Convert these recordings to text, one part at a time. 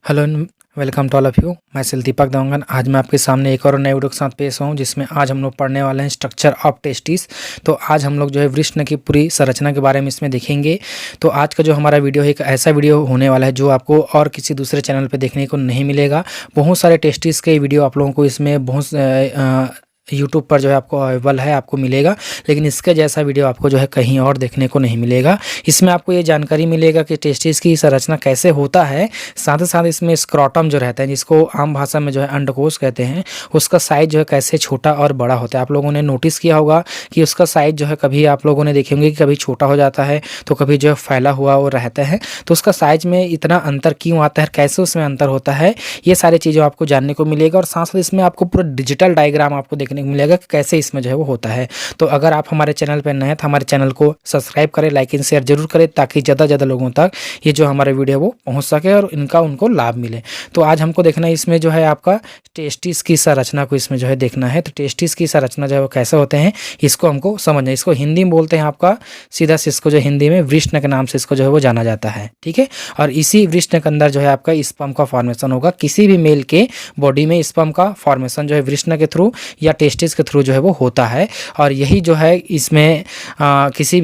Hello and welcome to all of you. मैं सिल दीपक देवंगन। आज मैं आपके सामने एक और नए वीडियो के साथ पेश हूँ, जिसमें आज हम लोग पढ़ने वाले हैं स्ट्रक्चर ऑफ टेस्टिस। तो आज हम लोग जो है वृषण की पूरी संरचना के बारे में इसमें देखेंगे। तो आज का जो हमारा वीडियो है एक ऐसा वीडियो होने वाला है जो आपको और किसी दूसरे चैनल पर देखने को नहीं मिलेगा। बहुत सारे टेस्टिस के वीडियो आप लोगों को इसमें बहुत यूट्यूब पर जो है आपको अवेलेबल है, आपको मिलेगा, लेकिन इसके जैसा वीडियो आपको जो है कहीं और देखने को नहीं मिलेगा। इसमें आपको ये जानकारी मिलेगा कि टेस्टिस की संरचना कैसे होता है, साथ ही साथ इसमें स्क्रोटम जो रहता है, जिसको आम भाषा में जो है अंडकोश कहते हैं, उसका साइज जो है कैसे छोटा और बड़ा होता है। आप लोगों ने नोटिस किया होगा कि उसका साइज जो है कभी आप लोगों ने देखे होंगे कि कभी छोटा हो जाता है तो कभी जो है फैला हुआ वो रहता है। तो उसका साइज में इतना अंतर क्यों आता है, कैसे उसमें अंतर होता है, ये सारी चीज़ें आपको जानने को मिलेगा। और साथ साथ इसमें आपको पूरा डिजिटल डायग्राम आपको देखने को मिलेगा कि कैसे इसमें जो है वो होता है। तो अगर आप हमारे चैनल पर नए हैं तो हमारे चैनल को सब्सक्राइब करें, लाइक एंड शेयर जरूर करें, ताकि ज़्यादा से ज़्यादा लोगों तक ये जो हमारे वीडियो वो पहुंच सके और इनका उनको लाभ मिले। तो आज हमको देखना है इसमें जो है आपका टेस्टिस की संरचना को इसमें जो है देखना है। तो टेस्टिस की संरचना जो है वो कैसे होते हैं इसको हमको समझना है। इसको हिंदी में बोलते हैं आपका सीधा से, इसको जो हिंदी में वृषण के नाम से इसको जो है वो जाना जाता है, ठीक है। और इसी वृषण के अंदर जो है आपका स्पर्म का फॉर्मेशन होगा। किसी भी मेल के बॉडी में स्पर्म का फॉर्मेशन जो है वृषण के थ्रू या टेस्टिस के थ्रू जो है वो होता है। और यही जो है इसमें किसी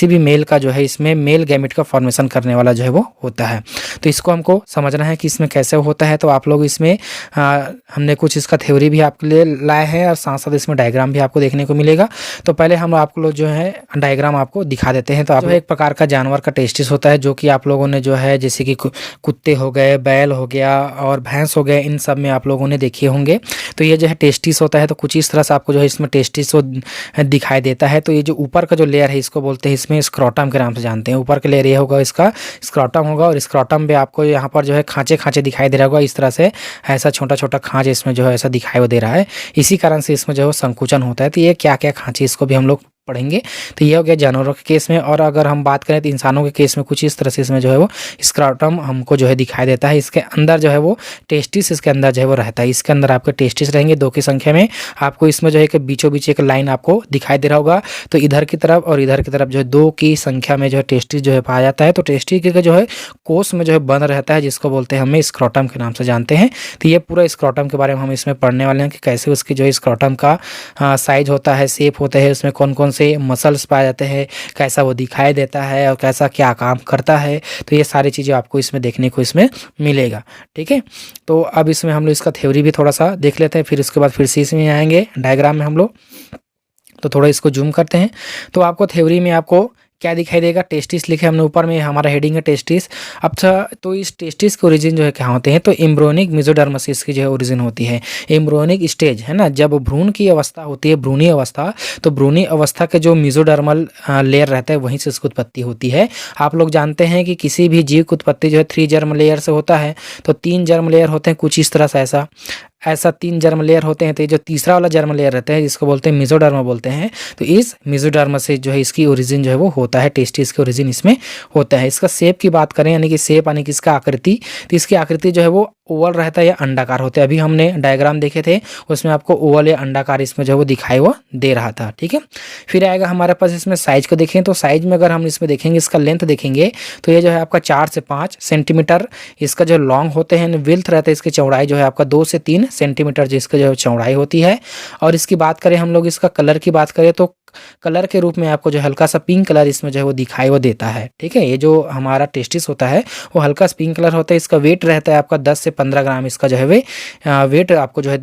भी मेल का जो है इसमें मेल गैमेट का फॉर्मेशन करने वाला जो है वो होता है। तो इसको हमको समझना है कि इसमें कैसे होता है। तो आप लोग इसमें हमने कुछ इसका थ्योरी भी आपके लिए लाए हैं और साथ साथ इसमें डायग्राम भी आपको देखने को मिलेगा। तो पहले हम आपको लोग जो है डायग्राम आपको दिखा देते हैं। तो आप एक प्रकार का जानवर का टेस्टिस होता है, जो कि आप लोगों ने जो है जैसे कि कुत्ते हो गए, बैल हो गया और भैंस हो गए, इन सब में आप लोगों ने देखे होंगे। तो ये जो है टेस्टिस होता है। तो कुछ इस तरह से आपको जो है इसमें टेस्टिस दिखाई देता है। तो ये जो ऊपर का जो लेयर है इसको बोलते हैं इसमें स्क्रोटम के नाम से जानते हैं। ऊपर का लेयर ये होगा, इसका स्क्रोटम होगा। और स्क्रोटम पे आपको यहाँ पर जो है खांचे खांचे दिखाई दे रहा होगा, इस तरह से ऐसा छोटा छोटा खांच इसमें जो है ऐसा दिखाई दे रहा है। इसी कारण से इसमें जो है संकुचन होता है। तो ये क्या क्या खांचे, इसको भी हम लोग पढ़ेंगे। तो ये हो गया जानवरों के केस में। और अगर हम बात करें तो इंसानों के केस में कुछ इस तरह से इसमें जो है वो स्क्रोटम हमको जो है दिखाई देता है। इसके अंदर जो है वो टेस्टिस इसके अंदर जो है वो रहता है। इसके अंदर आपके टेस्टिस रहेंगे 2 की संख्या में। आपको इसमें जो है कि बीचों बीच एक लाइन आपको दिखाई दे रहा होगा। तो इधर की तरफ और इधर की तरफ जो है 2 की संख्या में जो है टेस्टिस जो है पाया जाता है। तो टेस्टिस के जो है कोष में जो है बंद रहता है, जिसको बोलते हैं हमें स्क्रोटम के नाम से जानते हैं। तो ये पूरा स्क्रोटम के बारे में हम इसमें पढ़ने वाले हैं कि कैसे उसकी जो है स्क्रोटम का साइज होता है, शेप होता है, उसमें कौन कौन से मसल्स पाए जाते हैं, कैसा वो दिखाई देता है और कैसा क्या काम करता है। तो ये सारी चीज़ें आपको इसमें देखने को इसमें मिलेगा, ठीक है। तो अब इसमें हम लोग इसका थ्योरी भी थोड़ा सा देख लेते हैं, फिर उसके बाद फिर से इसमें आएंगे डायग्राम में हम लोग। तो थोड़ा इसको जूम करते हैं। तो आपको थ्योरी में आपको क्या दिखाई देगा, टेस्टिस लिखे हमने ऊपर में, हमारा हेडिंग है टेस्टिस। अच्छा, तो इस टेस्टिस के ओरिजिन जो है क्या होते हैं, तो एम्ब्रियोनिक मेसोडर्मस इसकी जो है ओरिजिन होती है। एम्ब्रियोनिक स्टेज है ना, जब भ्रूण की अवस्था होती है, भ्रूणी अवस्था, तो भ्रूणी अवस्था के जो मेसोडर्मल लेयर रहता है वहीं से इसकी उत्पत्ति होती है। आप लोग जानते हैं कि किसी भी जीव की उत्पत्ति जो है 3 जर्म लेयर से होता है। तो 3 जर्म लेयर होते हैं कुछ इस तरह से, ऐसा 3 जर्म लेयर होते हैं। तो ये जो तीसरा वाला जर्म लेयर रहता है जिसको बोलते हैं मेसोडर्म बोलते हैं। तो इस मेसोडर्म से जो है इसकी ओरिजिन जो है वो होता है, टेस्टिस की ओरिजिन इसमें होता है। इसका शेप की बात करें, यानी कि शेप यानी कि इसका आकृति, तो इसकी आकृति जो है वो ओवल रहता है या अंडाकार होता है। अभी हमने डायग्राम देखे थे, उसमें आपको ओवल या अंडाकार इसमें जो है वो दिखाई वो दे रहा था, ठीक है। फिर आएगा हमारे पास इसमें साइज को देखें। तो साइज में अगर हम इसमें देखेंगे, इसका लेंथ देखेंगे, तो ये जो है आपका 4 से 5 सेंटीमीटर इसका जो लॉन्ग होते हैं। विड्थ रहता है इसकी चौड़ाई जो है आपका 2 से 3 सेंटीमीटर जिसका जो चौड़ाई होती है। और इसकी बात करें हम लोग, इसका कलर की बात करें तो कलर के रूप में आपको जो हल्का सा पिंक कलर इसमें जो है वो दिखाई वो देता है, ठीक है। ये जो हमारा टेस्टिस होता है वो हल्का सा पिंक कलर होता है। इसका वेट रहता है आपका 10 से 15 ग्राम इसका जो है वे वेट आपको जो है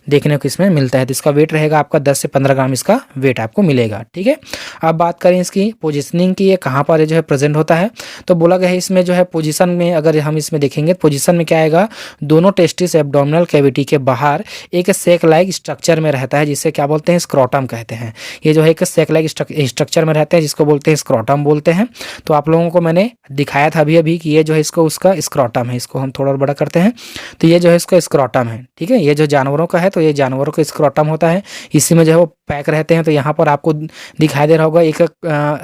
देखने को इसमें मिलता है। तो इसका वेट रहेगा आपका 10 से 15 ग्राम इसका वेट आपको मिलेगा, ठीक है। अब बात करें इसकी पोजिशनिंग की, ये कहाँ पर जो है प्रेजेंट होता है, तो बोला गया है इसमें जो है पोजिशन में अगर हम इसमें देखेंगे, पोजिशन में क्या आएगा, दोनों टेस्टिस एब्डोमिनल कैविटी के बाहर एक सेक लाइक स्ट्रक्चर में रहता है, जिसे क्या बोलते हैं, स्क्रोटम कहते हैं। ये जो है एक सेक लाइक स्ट्रक्चर में रहते हैं जिसको बोलते हैं स्क्रोटम बोलते हैं। तो आप लोगों को मैंने दिखाया था अभी कि ये जो है इसको उसका स्क्रोटम है। इसको हम थोड़ा और बड़ा करते हैं। तो ये जो है इसका स्क्रोटम है, ठीक है। ये जो जानवरों का है तो ये जानवरों का स्क्रोटम होता है, इसी में जो है वो पैक रहते हैं। तो यहाँ पर आपको दिखाई दे रहा होगा एक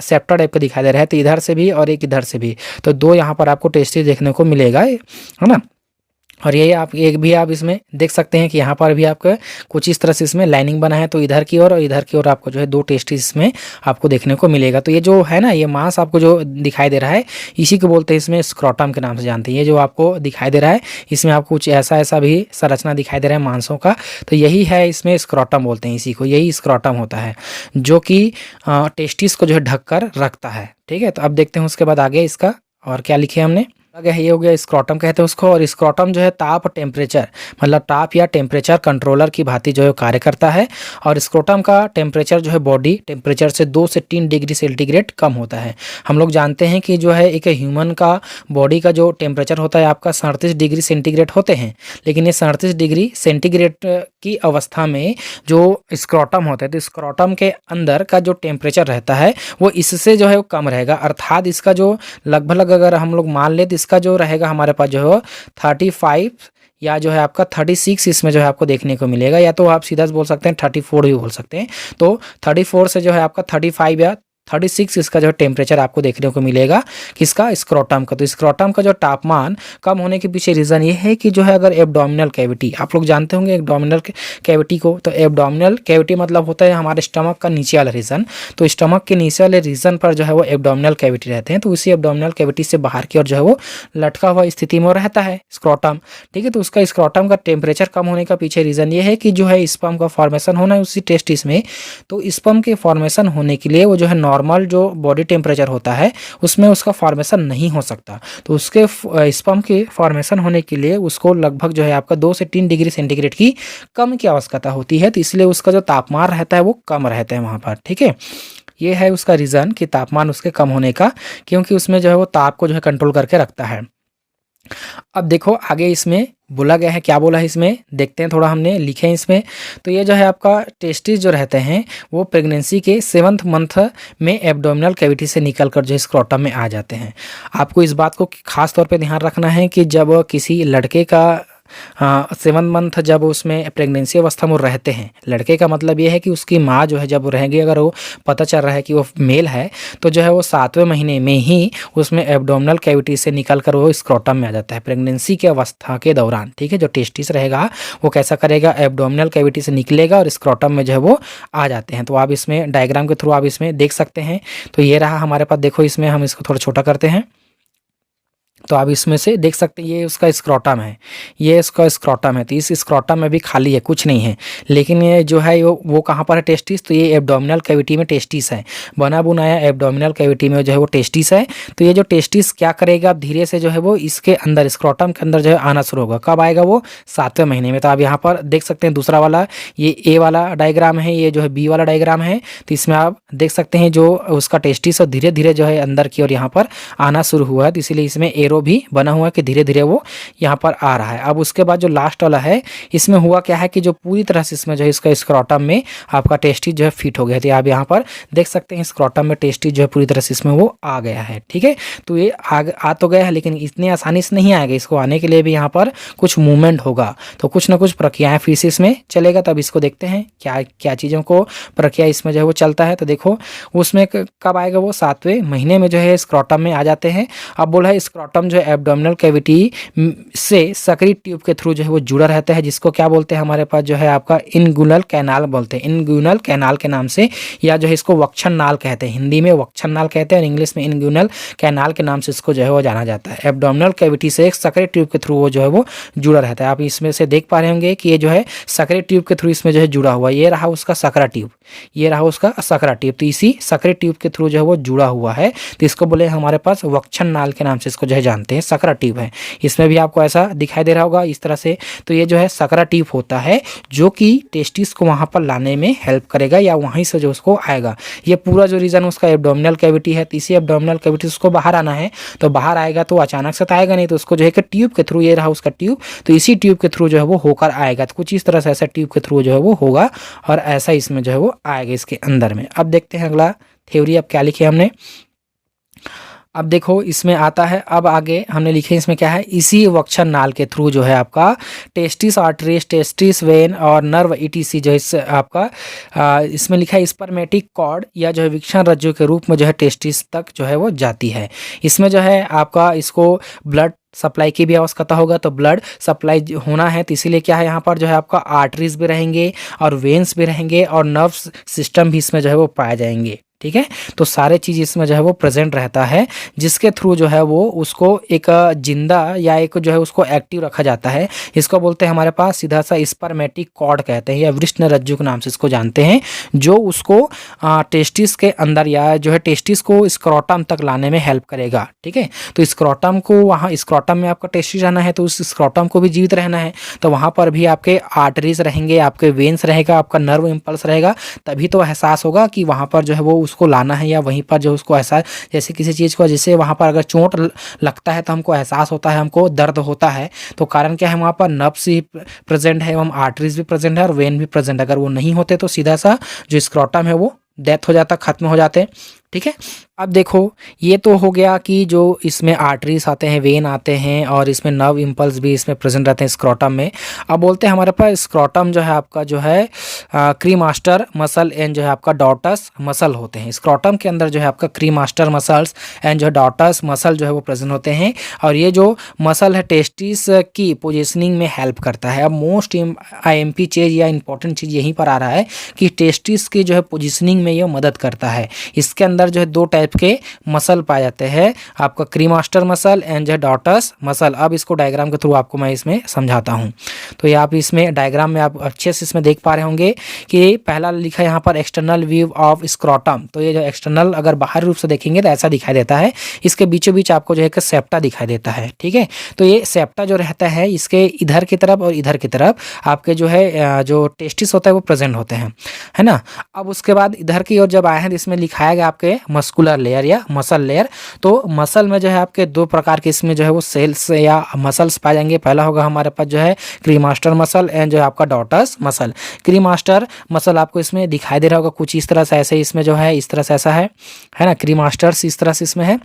सेप्टर टाइप का दिखाई दे रहा है, तो इधर से भी और एक इधर से भी, तो 2 यहाँ पर आपको टेस्टिस देखने को मिलेगा, है ना। और यही आप एक भी आप इसमें देख सकते हैं कि यहाँ पर भी आपका कुछ इस तरह से इसमें लाइनिंग बना है, तो इधर की ओर और इधर की ओर आपको जो है 2 टेस्टिस इसमें आपको देखने को मिलेगा। तो ये जो है ना, ये मांस आपको जो दिखाई दे रहा है, इसी को बोलते हैं इसमें स्क्रोटम के नाम से जानते हैं। ये जो आपको दिखाई दे रहा है, इसमें आपको कुछ ऐसा भी संरचना दिखाई दे रहा है मांसों का, तो यही है इसमें स्क्रोटम बोलते हैं इसी को, यही स्क्रोटम होता है जो कि टेस्टिस को जो है ढक कर रखता है। ठीक है, तो अब देखते हैं उसके बाद आगे इसका और क्या लिखे हमने। आगे ये हो गया स्क्रोटम कहते हैं उसको। और स्क्रोटम जो है ताप टेम्परेचर, मतलब ताप या टेम्परेचर कंट्रोलर की भांति जो है कार्य करता है। और स्क्रोटम का टेम्परेचर जो है बॉडी टेम्परेचर से 2 से 3 डिग्री सेंटीग्रेड कम होता है। हम लोग जानते हैं कि जो है एक ह्यूमन का बॉडी का जो टेम्परेचर होता है आपका 37 डिग्री सेंटीग्रेड होते हैं, लेकिन ये 37 डिग्री सेंटीग्रेड की अवस्था में जो स्क्रोटम होता है, तो स्क्रोटम के अंदर का जो टेम्परेचर रहता है वो इससे जो है वो कम रहेगा। अर्थात इसका जो लगभग अगर हम लोग मान ले तो इसका जो रहेगा हमारे पास जो है 35 या जो है आपका 36 इसमें जो है आपको देखने को मिलेगा, या तो आप सीधा बोल सकते हैं 34 भी बोल सकते हैं। तो 34 से जो है आपका 35 या 36 इसका जो टेम्परेचर आपको देखने को मिलेगा, किसका, स्क्रोटम का। तो स्क्रोटम का जो तापमान कम होने के पीछे रीज़न ये है कि जो है अगर एब्डोमिनल कैविटी, आप लोग जानते होंगे एब्डोमिनल कैविटी को, तो एब्डोमिनल कैविटी मतलब होता है हमारे स्टमक का नीचे वाला रीजन। तो स्टमक के नीचे वाले रीजन पर जो है वो एब्डोमिनल कैविटी रहते हैं, तो उसी एब्डोमिनल कैविटी से बाहर की ओर जो है वो लटका हुआ स्थिति में रहता है स्क्रोटम। ठीक है, तो उसका स्क्रोटम का टेम्परेचर कम होने का पीछे रीज़न ये है कि जो है स्पर्म का फॉर्मेशन होना है उसी टेस्टिस में। तो स्पर्म के फॉर्मेशन होने के लिए वो जो है नॉर्मल जो बॉडी टेम्परेचर होता है उसमें उसका फॉर्मेशन नहीं हो सकता। तो उसके स्पर्म के फॉर्मेशन होने के लिए उसको लगभग जो है आपका 2 से 3 डिग्री सेंटीग्रेड की कम की आवश्यकता होती है, तो इसलिए उसका जो तापमान रहता है वो कम रहता है वहाँ पर। ठीक है, ये है उसका रीज़न कि तापमान उसके कम होने का, क्योंकि उसमें जो है वो ताप को जो है कंट्रोल करके रखता है। अब देखो आगे इसमें बोला गया है, क्या बोला है इसमें देखते हैं थोड़ा, हमने लिखे हैं इसमें। तो ये जो है आपका टेस्टिस जो रहते हैं वो प्रेगनेंसी के 7th मंथ में एब्डोमिनल कैविटी से निकलकर जो स्क्रोटम में आ जाते हैं। आपको इस बात को खास तौर पे ध्यान रखना है कि जब किसी लड़के का 7 मंथ जब उसमें प्रेगनेंसी अवस्था में रहते हैं, लड़के का मतलब ये है कि उसकी माँ जो है जब रहेगी, अगर वो पता चल रहा है कि वो मेल है, तो जो है वो 7वें महीने में ही उसमें एब्डोमिनल कैविटी से निकलकर वो स्क्रोटम में आ जाता है प्रेगनेंसी के अवस्था के दौरान। ठीक है, जो टेस्टिस रहेगा वो कैसा करेगा, एब्डोमिनल कैविटी से निकलेगा और स्क्रोटम में जो है वो आ जाते हैं। तो आप इसमें डायग्राम के थ्रू आप इसमें देख सकते हैं। तो ये रहा हमारे पास, देखो इसमें हम इसको थोड़ा छोटा करते हैं, तो आप इसमें से देख सकते हैं ये उसका स्क्रोटम है, ये इसका स्क्रोटम है। तो इस स्क्रोटम में भी खाली है, कुछ नहीं है, लेकिन ये जो है वो कहाँ पर है टेस्टिस, तो ये एब्डोमिनल कैविटी में टेस्टिस है, बना बुनाया एब्डोमिनल कैविटी में जो है वो टेस्टिस है। तो ये जो टेस्टिस क्या करेगा, अब धीरे से जो है वो इसके अंदर स्क्रोटम के अंदर जो है आना शुरू होगा। कब आएगा, वो 7वें महीने में। तो आप यहाँ पर देख सकते हैं दूसरा वाला, ये ए वाला डायग्राम है, ये जो है बी वाला डायग्राम है। तो इसमें आप देख सकते हैं जो उसका टेस्टिस और धीरे धीरे जो है अंदर की ओर यहाँ पर आना शुरू हुआ है, तो इसीलिए इसमें एरो भी बना हुआ है कि धीरे धीरे वो यहाँ पर आ रहा है। अब उसके बाद जो लास्ट वाला है, इसमें हुआ क्या है कि जो पूरी तरह से इसमें जो है इसका स्क्रोटम में आपका टेस्टिस जो है फिट हो गया। तो आप यहाँ पर देख सकते हैं स्क्रोटम में टेस्टिस जो है पूरी तरह से इसमें वो आ गया है। ठीक है, तो ये आ तो गया है, लेकिन इतनी आसानी से नहीं आएगा, इसको आने के लिए भी यहाँ पर कुछ मूवमेंट होगा, तो कुछ ना कुछ प्रक्रियाएं फिर से इसमें चलेगा। तब इसको देखते हैं क्या क्या चीज़ों को प्रक्रिया इसमें जो है वो चलता है। तो देखो उसमें कब आएगा, वो 7वें महीने में जो है स्क्रोटम में आ जाते हैं। अब बोला है स्क्रोटम जो है एब्डोमिनल कैविटी से सक्रिय ट्यूब के थ्रू जो है वो जुड़ा रहता है, जिसको क्या बोलते हैं हमारे पास जो है आपका इनगुनल कैनाल बोलते हैं, इनगुनल कैनाल के नाम से, या जो है इसको वक्षण नाल कहते हैं, हिंदी में वक्षण नाल कहते हैं और इंग्लिश में इनगुनल कैनाल के नाम से इसको जो है वो जाना जाता है। एब्डोमिनल कैविटी से एक सक्रिय ट्यूब के थ्रू वो जो है वो जुड़ा रहता है। आप इसमें से देख पा रहे होंगे कि ये जो है सक्रिय ट्यूब के थ्रू इसमें जो है जुड़ा हुआ, ये रहा उसका सकरा ट्यूब, ये रहा उसका सकरा ट्यूब। तो इसी सक्रिय ट्यूब के थ्रू जो है वो जुड़ा हुआ है, तो इसको बोले हमारे पास वक्षण नाल के नाम से इसको जो है जानते हैं, सकरा ट्यूब है। इसमें भी आपको ऐसा दिखाई दे रहा होगा इस तरह से। तो ये जो है सकरा ट्यूब होता है जो कि टेस्टिस को वहां पर लाने में हेल्प करेगा, या वहीं से जो उसको आएगा। ये पूरा जो रीजन उसका एब्डोमिनल कैविटी है, तो इसी एब्डोमिनल कैविटी उसको बाहर आना है, तो बाहर आएगा तो अचानक से आएगा नहीं, तो उसको जो है कि ट्यूब के थ्रू, ये रहा उसका ट्यूब, तो इसी ट्यूब के थ्रू जो है वो होकर आएगा। तो कुछ इस तरह से ऐसा ट्यूब के थ्रू जो है वो होगा और ऐसा इसमें जो है वो आएगा इसके अंदर में। अब देखते हैं अगला थ्योरी अब क्या लिखे हमने। अब देखो इसमें आता है, अब आगे हमने लिखे इसमें क्या है, इसी वक्षण नाल के थ्रू जो है आपका टेस्टिस आर्टरीज, टेस्टिस वेन और नर्व ईटीसी जो है आपका इसमें लिखा है स्पर्मेटिक कॉर्ड या जो है विक्षण रज्जु के रूप में जो है टेस्टिस तक जो है वो जाती है। इसमें जो है आपका इसको ब्लड सप्लाई की भी आवश्यकता होगा, तो ब्लड सप्लाई होना है, तो इसीलिए क्या है यहाँ पर जो है आपका आर्टरीज भी रहेंगे और वेन्स भी रहेंगे और नर्व्स सिस्टम भी इसमें जो है वो पाए जाएंगे। ठीक है, तो सारे चीज़ इसमें जो है वो प्रेजेंट रहता है, जिसके थ्रू जो है वो उसको एक जिंदा या एक जो है उसको एक्टिव रखा जाता है। इसको बोलते हैं हमारे पास सीधा सा स्पर्मेटिक कॉर्ड कहते हैं, या वृषण रज्जु के नाम से इसको जानते हैं, जो उसको टेस्टिस के अंदर या जो है टेस्टिस को स्क्रोटम तक लाने में हेल्प करेगा। ठीक है, तो स्क्रोटम को वहाँ स्क्रोटम में आपका टेस्टिस रहना है, तो उस स्क्रोटम को भी जीवित रहना है, तो वहाँ पर भी आपके आर्टरीज रहेंगे, आपके वेन्स रहेगा, आपका नर्व इम्पल्स रहेगा, तभी तो एहसास होगा कि वहाँ पर जो है वो उसको लाना है, या वहीं पर जो उसको एहसास, जैसे किसी चीज़ को, जैसे वहाँ पर अगर चोट लगता है तो हमको एहसास होता है, हमको दर्द होता है, तो कारण क्या है, वहाँ पर नर्व्स ही प्रेजेंट है एवं आर्टरीज भी प्रेजेंट है और वेन भी प्रेजेंट है। अगर वो नहीं होते तो सीधा सा जो स्क्रोटम है वो डेथ हो जाता, खत्म हो जाते। ठीक है, अब देखो ये तो हो गया कि जो इसमें आर्टरीज आते हैं, वेन आते हैं और इसमें नर्व इम्पल्स भी इसमें प्रेजेंट रहते हैं स्क्रोटम में। अब बोलते हैं हमारे पास स्क्रोटम जो है आपका जो है क्रीमास्टर मसल एंड जो है आपका डॉटस मसल होते हैं। स्क्रोटम के अंदर जो है आपका क्रीमास्टर मसल्स एंड जो है डॉटस मसल जो है वो प्रेजेंट होते हैं, और ये जो मसल है टेस्टिस की पोजिशनिंग में हेल्प करता है। अब मोस्ट IMP चीज़ या इंपॉर्टेंट चीज़ यहीं पर आ रहा है कि टेस्टिस की जो है पोजिशनिंग में ये मदद करता है। इसके अंदर जो है दो टाइप के मसल पाए जाते हैं, आपका क्रीमास्टर मसल एंड जो है डॉटस मसल। अब इसको डायग्राम के थ्रू आपको मैं इसमें समझाता हूं। तो ये आप इसमें डायग्राम में आप अच्छे से इसमें देख पा रहे होंगे कि पहला लिखा है यहाँ पर एक्सटर्नल व्यू ऑफ स्क्रोटम। तो ये जो एक्सटर्नल अगर बाहरी रूप से देखेंगे तो ऐसा दिखाई देता है, इसके बीचों बीच आपको जो है सेप्टा दिखाई देता है। ठीक है, तो ये सेप्टा जो रहता है इसके इधर की तरफ और इधर की तरफ आपके जो है जो टेस्टिस होता है वो प्रेजेंट होते हैं, है ना। अब उसके बाद इधर की ओर जब आए हैं तो इसमें लिखाया गया आपके मस्कुलर लेयर या मसल लेयर। तो मसल में जो है आपके दो प्रकार के इसमें जो है वो सेल्स या मसल्स पाए जाएंगे। पहला होगा हमारे पास जो है क्रीमास्टर मसल एंड जो है आपका डॉटस मसल। क्रीमास्टर मसल आपको इसमें दिखाई दे रहा होगा कुछ इस तरह से, ऐसे इसमें जो है इस तरह से ऐसा है ना, क्रीमास्टर्स इस तरह से इसमें है।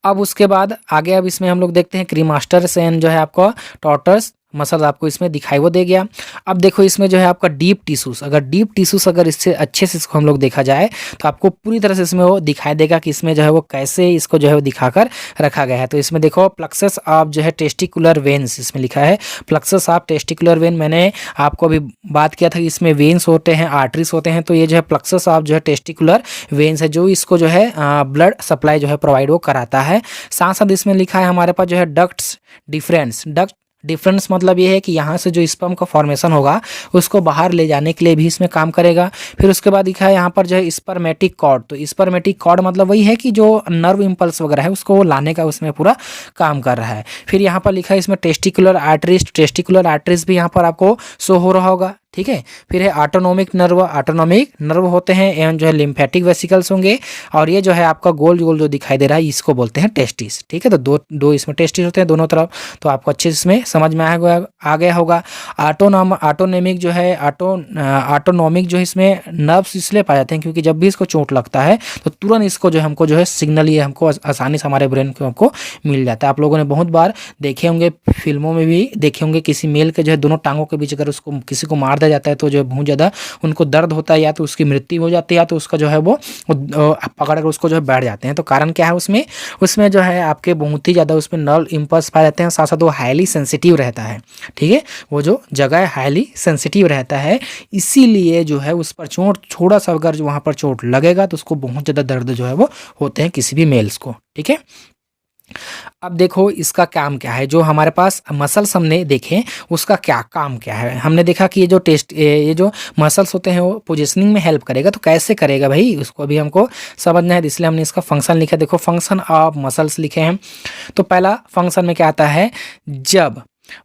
अब उसके बाद आगे अब इसमें हम लोग देखते हैं क्रीमास्टर्स एंड जो है आपका डॉटस मसल आपको इसमें दिखाई वो दे गया। अब देखो इसमें जो है आपका डीप टिश्यूज, अगर डीप टिश्यूज अगर इससे अच्छे से इसको हम लोग देखा जाए तो आपको पूरी तरह से इसमें वो दिखाई देगा कि इसमें जो है वो कैसे इसको जो है वो दिखाकर रखा गया है। तो इसमें देखो प्लक्सस ऑफ जो है टेस्टिकुलर वेन्स इसमें लिखा है, प्लक्सस ऑफ टेस्टिकुलर वेन। मैंने आपको अभी बात किया था कि इसमें वेन्स होते हैं, आर्टरीज होते हैं, तो ये जो है प्लक्सस ऑफ जो है टेस्टिकुलर वेन्स है जो इसको जो है ब्लड सप्लाई जो है प्रोवाइड वो कराता है। साथ साथ इसमें लिखा है हमारे पास जो है डक्ट्स डिफरेंस। डक्ट डिफरेंस मतलब ये है कि यहाँ से जो स्पर्म का फॉर्मेशन होगा उसको बाहर ले जाने के लिए भी इसमें काम करेगा। फिर उसके बाद लिखा है यहाँ पर जो है स्पर्मेटिक कॉर्ड। तो स्पर्मेटिक कॉर्ड मतलब वही है कि जो नर्व इम्पल्स वगैरह है उसको लाने का उसमें पूरा काम कर रहा है। फिर यहाँ पर लिखा है इसमें टेस्टिकुलर आर्टरीज। टेस्टिकुलर आर्टरीज भी यहाँ पर आपको शो हो रहा होगा। ठीक है, फिर है ऑटोनोमिक नर्व। ऑटोनोमिक नर्व होते हैं एवं जो है लिम्फेटिक वेसिकल्स होंगे, और ये जो है आपका गोल गोल जो दिखाई दे रहा है इसको बोलते हैं टेस्टिस। ठीक है, तो दो इसमें टेस्टिस होते हैं दोनों तरफ, तो आपको अच्छे से इसमें समझ में आ गया होगा। ऑटोनोमिक जो है ऑटोनोमिक जो है इसमें नर्व्स इसलिए पाए जाते हैं क्योंकि जब भी इसको चोट लगता है तो तुरंत इसको जो है हमको जो है सिग्नल ये हमको आसानी से हमारे ब्रेन को हमको मिल जाता है। आप लोगों ने बहुत बार देखे होंगे, फिल्मों में भी देखे होंगे, किसी मेल के जो है दोनों टांगों के बीच अगर उसको किसी को मार दिया जाता है तो जो बहुत ज़्यादा उनको दर्द होता है, या तो उसकी मृत्यु हो जाती है या तो उसका जो है वो पकड़ कर उसको जो है बैठ जाते हैं। तो कारण क्या है उसमें जो है आपके बहुत ही ज़्यादा उसमें नर्व इम्पल्स पाए जाते हैं, साथ साथ वो हाईली सेंसिटिव रहता है। ठीक है, वो जो जगह हाईली सेंसिटिव रहता है, इसीलिए जो है उस पर चोट थोड़ा सा अगर वहाँ पर चोट लगेगा तो उसको बहुत ज़्यादा दर्द जो है वो होते हैं किसी भी मेल्स को। ठीक है, अब देखो इसका काम क्या है। जो हमारे पास मसल्स हमने देखे उसका क्या काम क्या है। हमने देखा कि ये जो मसल्स होते हैं वो पोजिशनिंग में हेल्प करेगा। तो कैसे करेगा भाई, उसको अभी हमको समझना है, इसलिए हमने इसका फंक्शन लिखा। देखो फंक्शन ऑफ मसल्स लिखे हैं। तो पहला फंक्शन में क्या आता है, जब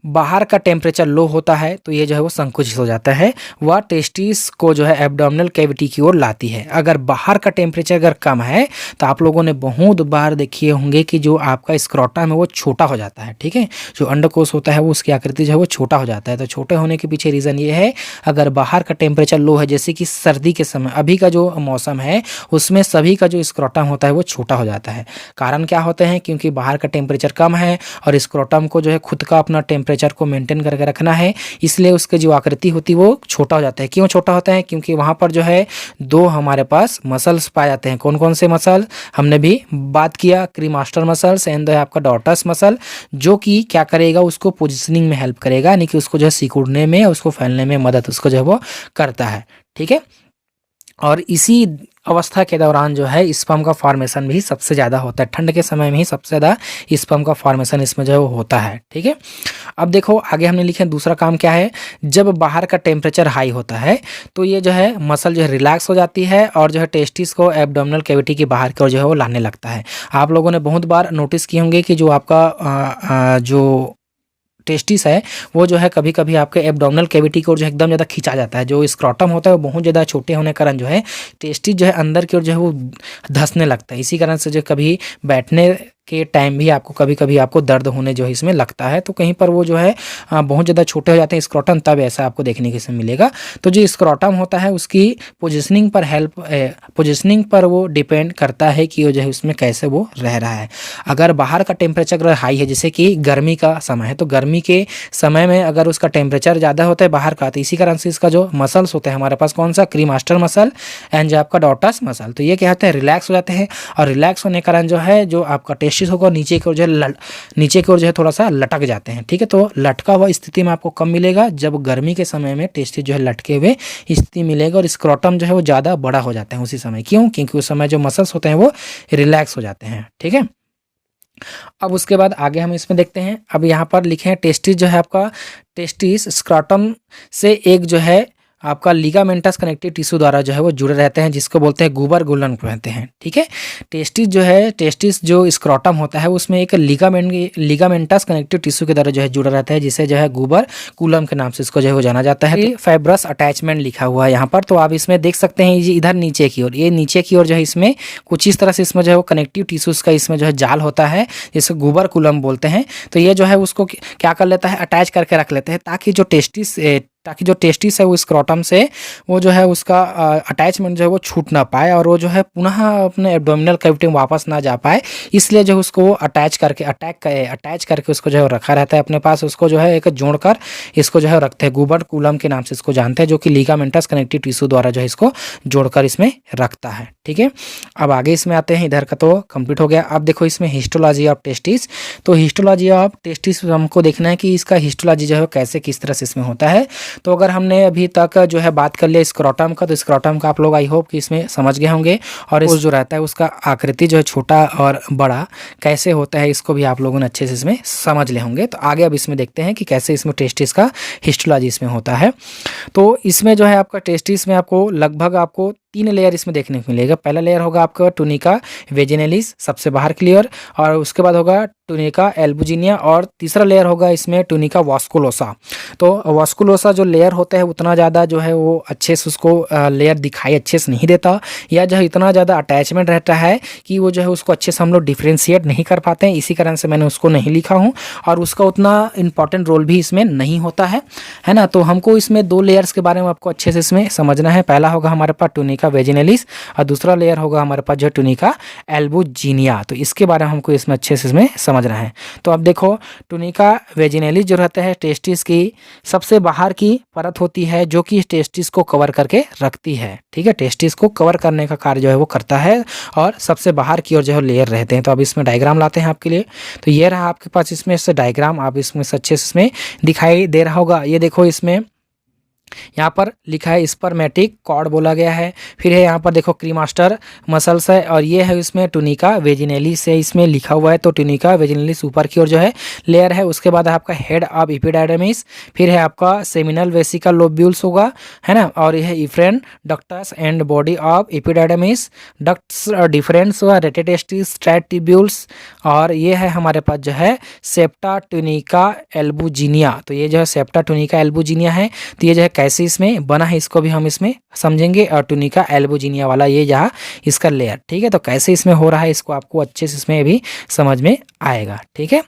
बाहर का टेम्परेचर लो होता है तो ये जो है वो संकुचित हो जाता है, वह टेस्टिस को जो है एब्डोमिनल कैविटी की ओर लाती है। अगर बाहर का टेम्परेचर अगर कम है तो आप लोगों ने बहुत बार देखिए होंगे कि जो आपका स्क्रोटम है वो छोटा हो जाता है। ठीक है, जो अंडकोश होता है वो उसकी आकृति जो है वो छोटा हो जाता है। तो छोटे होने के पीछे रीज़न ये है, अगर बाहर का टेम्परेचर लो है, जैसे कि सर्दी के समय अभी का जो मौसम है उसमें सभी का जो स्क्रोटम होता है वो छोटा हो जाता है। कारण क्या होते हैं, क्योंकि बाहर का टेम्परेचर कम है और स्क्रोटम को जो है खुद का अपना टेम्परेचर को मेंटेन करके रखना है, इसलिए उसकी जो आकृति होती है वो छोटा हो जाता है। क्यों छोटा होता है? क्योंकि वहाँ पर जो है दो हमारे पास मसल्स पाए जाते हैं। कौन कौन से मसल? हमने भी बात किया, क्रीमास्टर मसल्स एंड आपका डॉर्टस मसल, जो कि क्या करेगा, उसको पोजिशनिंग में हेल्प करेगा, यानी कि उसको जो है सिकुड़ने में, उसको फैलने में मदद उसको जो है वो करता है। ठीक है, और इसी अवस्था के दौरान जो है स्पर्म का फॉर्मेशन भी सबसे ज़्यादा होता है। ठंड के समय में ही सबसे ज़्यादा स्पर्म का फॉर्मेशन इसमें जो है वो होता है। ठीक है, अब देखो आगे हमने लिखे दूसरा काम क्या है, जब बाहर का टेम्परेचर हाई होता है तो ये जो है मसल जो है रिलैक्स हो जाती है और जो है टेस्टिस को एब्डोमिनल कैविटी के बाहर की ओर जो है वो लाने लगता है। आप लोगों ने बहुत बार नोटिस किए होंगे कि जो आपका जो टेस्टिस है वो जो है कभी कभी आपके एब्डोमिनल कैविटी की ओर जो है एकदम ज़्यादा खींचा जाता है। जो स्क्रॉटम होता है वो बहुत ज़्यादा छोटे होने के कारण जो है टेस्टिस जो है अंदर की ओर जो है वो धंसने लगता है। इसी कारण से जो कभी बैठने के टाइम भी आपको कभी कभी आपको दर्द होने जो है इसमें लगता है, तो कहीं पर वो जो है बहुत ज़्यादा छोटे हो जाते हैं स्क्रॉटम, तब ऐसा आपको देखने के इसमें मिलेगा। तो जो स्क्रॉटम होता है उसकी पोजिशनिंग पर वो डिपेंड करता है कि वो जो है उसमें कैसे वो रह रहा है। अगर बाहर का टेम्परेचर अगर हाई है, जैसे कि गर्मी का समय है, तो गर्मी के समय में अगर उसका टेम्परेचर ज़्यादा होता है बाहर का, तो इसी कारण से इसका जो मसल्स होते हैं हमारे पास, कौन सा, क्रीमास्टर मसल एंड जो आपका डॉर्टस मसल, तो ये क्या होते हैं, रिलैक्स हो जाते हैं। और रिलैक्स होने के कारण जो है जो आपका टेस्टिस होगा नीचे की ओर जो है नीचे की ओर जो है थोड़ा सा लटक जाते हैं। ठीक है, तो लटका हुआ स्थिति में आपको कब मिलेगा, जब गर्मी के समय में टेस्टिस जो है लटके हुए स्थिति मिलेगा और स्क्रॉटम जो है वो ज़्यादा बड़ा हो जाता है उसी समय। क्यों? क्योंकि उस समय जो मसल्स होते हैं वो रिलैक्स हो जाते हैं। ठीक है, अब उसके बाद आगे हम इसमें देखते हैं। अब यहाँ पर लिखे हैं टेस्टिस जो है आपका, टेस्टिस स्क्रॉटम से एक जो है आपका लिगामेंटस कनेक्टिव टिश्यू द्वारा जो है वो जुड़े रहते हैं, जिसको बोलते हैं गुबर गुलन कहते हैं। ठीक है, टेस्टिस जो है, टेस्टिस जो स्क्रॉटम होता है उसमें एक लिगामेंटस कनेक्टिव टिश्यू के द्वारा जो है जुड़ा रहता है, जिसे जो है गुबर कुलम के नाम से इसको जो है वो जाना जाता है। फाइब्रस अटैचमेंट लिखा हुआ है यहाँ पर, तो आप इसमें देख सकते हैं ये इधर नीचे की ओर, ये नीचे की ओर जो है इसमें कुछ इस तरह से इसमें जो है वो कनेक्टिव टिश्यूज का इसमें जो है जाल होता है, जिसे गुबर कुलम बोलते हैं। तो ये जो है उसको क्या कर लेता है, अटैच करके रख लेते हैं, ताकि जो टेस्टिस है वो स्क्रॉटम से वो जो है उसका अटैचमेंट जो है वो छूट ना पाए और वो जो है पुनः अपने एब्डोमिनल कैविटी में वापस ना जा पाए, इसलिए जो उसको अटैच करके उसको जो है रखा रहता है अपने पास। उसको जो है एक जोड़कर इसको जो है रखते हैं, गुबर कुलम के नाम से इसको जानते हैं, जो कि लिगामेंटस कनेक्टिव टिश्यू द्वारा जो है इसको जोड़कर इसमें रखता है। ठीक है, अब आगे इसमें आते हैं, इधर का तो कंप्लीट हो गया। अब देखो इसमें हिस्टोलॉजी ऑफ टेस्टिस, तो हिस्टोलॉजी ऑफ टेस्टिस हमको देखना है कि इसका हिस्टोलॉजी जो है कैसे किस तरह से इसमें होता है। तो अगर हमने अभी तक जो है बात कर लिया स्क्रॉटम का, तो स्क्रॉटम का आप लोग आई होप कि इसमें समझ गए होंगे, और इस जो रहता है उसका आकृति जो है छोटा और बड़ा कैसे होता है इसको भी आप लोगों ने अच्छे से इसमें समझ ले होंगे। तो आगे अब इसमें देखते हैं कि कैसे इसमें टेस्टिस का हिस्टोलॉजी इसमें होता है। तो इसमें जो है आपका टेस्टिस में आपको लगभग आपको 3 लेयर इसमें देखने को मिलेगा। पहला लेयर होगा आपका टुनिका वेजिनेलिस, सबसे बाहर की लेयर, और उसके बाद होगा टुनिका एल्बुजिनिया, और तीसरा लेयर होगा इसमें टुनिका वास्कुलोसा। तो वास्कुलोसा जो लेयर होता है उतना ज़्यादा जो है वो अच्छे से उसको लेयर दिखाई अच्छे से नहीं देता, या जो है इतना ज़्यादा अटैचमेंट रहता है कि वो जो है उसको अच्छे से हम लोग डिफ्रेंशिएट नहीं कर पाते हैं, इसी कारण से मैंने उसको नहीं लिखा हूँ, और उसका उतना इंपॉर्टेंट रोल भी इसमें नहीं होता है ना। तो हमको इसमें 2 लेयर्स के बारे में आपको अच्छे से इसमें समझना है। पहला होगा हमारे पास टुनिका वेजिनेलिस और दूसरा लेयर होगा हमारे पास जो टुनिका एल्बुजिनिया। तो इसके बारे में हमको इसमें अच्छे से इसमें समझना है। तो अब देखो टुनिका वेजिनेलिस जो रहता है टेस्टिस की सबसे बाहर की परत होती है, जो कि टेस्टिस को कवर करके रखती है। ठीक है, टेस्टिस को कवर करने का कार्य जो है वो करता है, और सबसे बाहर की ओर जो है लेयर रहते हैं। तो अब इसमें डायग्राम लाते हैं आपके लिए। तो ये रहा आपके पास इसमें से डायग्राम, आप इसमें से अच्छे से इसमें दिखाई दे रहा होगा। ये देखो इसमें यहाँ पर लिखा है स्पर्मेटिक कॉर्ड बोला गया है, फिर है यहाँ पर देखो क्रीमास्टर मसल्स है, और ये है इसमें टुनिका वेजिनेलिस है इसमें लिखा हुआ है। तो टुनिका वेजिनेलिस ऊपर की ओर जो है लेयर है। उसके बाद है आपका हेड ऑफ एपिडाइडमिस, फिर है आपका सेमिनल वेसिकल लोब्यूल्स होगा, है ना, और यह है efferent ducts and body of epididymis, ducts difference हुआ रेटेटेस्टिस स्ट्रैटिब्यूल्स, और ये है हमारे पास जो है सेप्टा टुनिका एल्बुजिनिया। तो ये जो है सेप्टा टुनिका एल्बुजिनिया है। तो ये जो है कैसे इसमें बना है इसको भी हम इसमें समझेंगे, और टुनिका एल्बुजिनिया वाला ये जहाँ इसका लेयर। ठीक है, तो कैसे इसमें हो रहा है इसको आपको अच्छे से इसमें भी समझ में आएगा। ठीक है,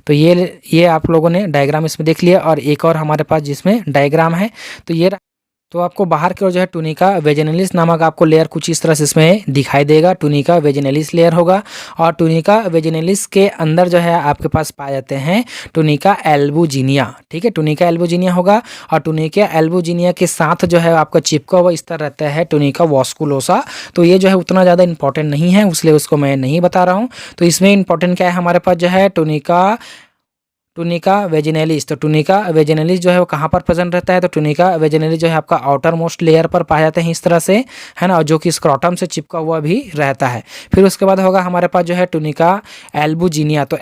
तो ये आप लोगों ने डायग्राम इसमें देख लिया, और एक और हमारे पास जिसमें डायग्राम है, तो तो आपको बाहर की ओर जो है टुनिका वेजिनलिस नामक आपको लेयर कुछ इस तरह से इसमें दिखाई देगा, टुनिका वेजिनलिस लेयर होगा। और टुनिका वेजिनलिस के अंदर जो है आपके पास पाए जाते हैं टुनिका एल्बुजिनिया, ठीक है, टुनिका एल्बुजिनिया होगा। और टुनिका एल्बुजिनिया के साथ जो है आपका चिपका हुआ इस तरह रहता है टुनिका वास्कुलोसा। तो ये जो है उतना ज़्यादा इंपॉर्टेंट नहीं है, इसलिए उसको मैं नहीं बता रहा हूँ। तो इसमें इंपॉर्टेंट क्या है हमारे पास जो है टुनिका वेजिनलिस। तो टुनिका वेजिनलिस जो है वो कहाँ पर प्रेजेंट रहता है, तो टुनिका वेजिनलिस जो है आपका आउटर मोस्ट लेयर पर पाए जाते हैं इस तरह से, है ना, और जो कि स्क्रोटम से चिपका हुआ भी रहता है। फिर उसके बाद होगा हमारे पास जो है टुनिका एल्बुजिनिया। तो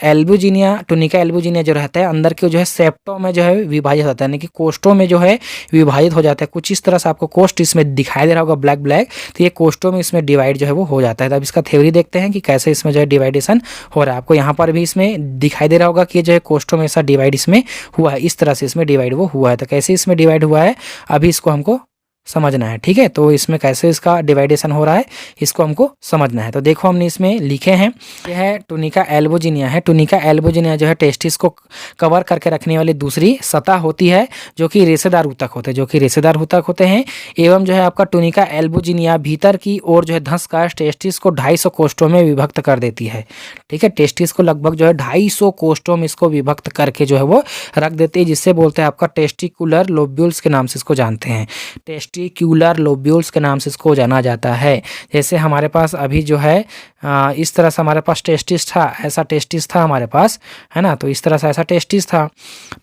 टुनिका एल्बुजिनिया जो रहता है अंदर के जो है सेप्टो में जो है विभाजित होता है, यानी कि कोष्ठों में जो है विभाजित हो जाता है। कुछ इस तरह से आपको कोष्ठ इसमें दिखाई दे रहा होगा ब्लैक ब्लैक, तो ये कोष्ठों में इसमें डिवाइड जो है वो हो जाता है। तो अब इसका थ्योरी देखते हैं कि कैसे इसमें जो है डिवाइडेशन हो रहा है। आपको यहाँ पर भी इसमें दिखाई दे रहा होगा कि जो है कोष्ठों ऐसा डिवाइड इसमें हुआ है, इस तरह से इसमें डिवाइड वो हुआ है। तो कैसे इसमें डिवाइड हुआ है अभी इसको हमको समझना है, ठीक है। तो इसमें कैसे इसका डिवाइडेशन हो रहा है इसको हमको समझना है। तो देखो हमने इसमें लिखे हैं, यह है टुनिका एल्बुजिनिया है। टुनिका एल्बुजिनिया जो है टेस्टिस को कवर करके रखने वाली दूसरी सतह होती है जो कि रेशेदार ऊतक होते हैं। एवं जो है आपका टुनिका एल्बुजिनिया भीतर की ओर जो है धंसकर टेस्टिस को 250 कोष्ठों में विभक्त कर देती है, ठीक है। टेस्टिस को लगभग जो है 250 कोष्ठों में इसको विभक्त करके जो है वो रख देती है, जिससे बोलते हैं आपका टेस्टिकुलर लोब्यूल्स के नाम से इसको जानते हैं। टेस्टिक्यूलर लोब्यूल्स के नाम से इसको जाना जाता है। जैसे हमारे पास अभी जो है इस तरह से हमारे पास टेस्टिस था, ऐसा टेस्टिस था हमारे पास, है ना। तो इस तरह से ऐसा टेस्टिस था।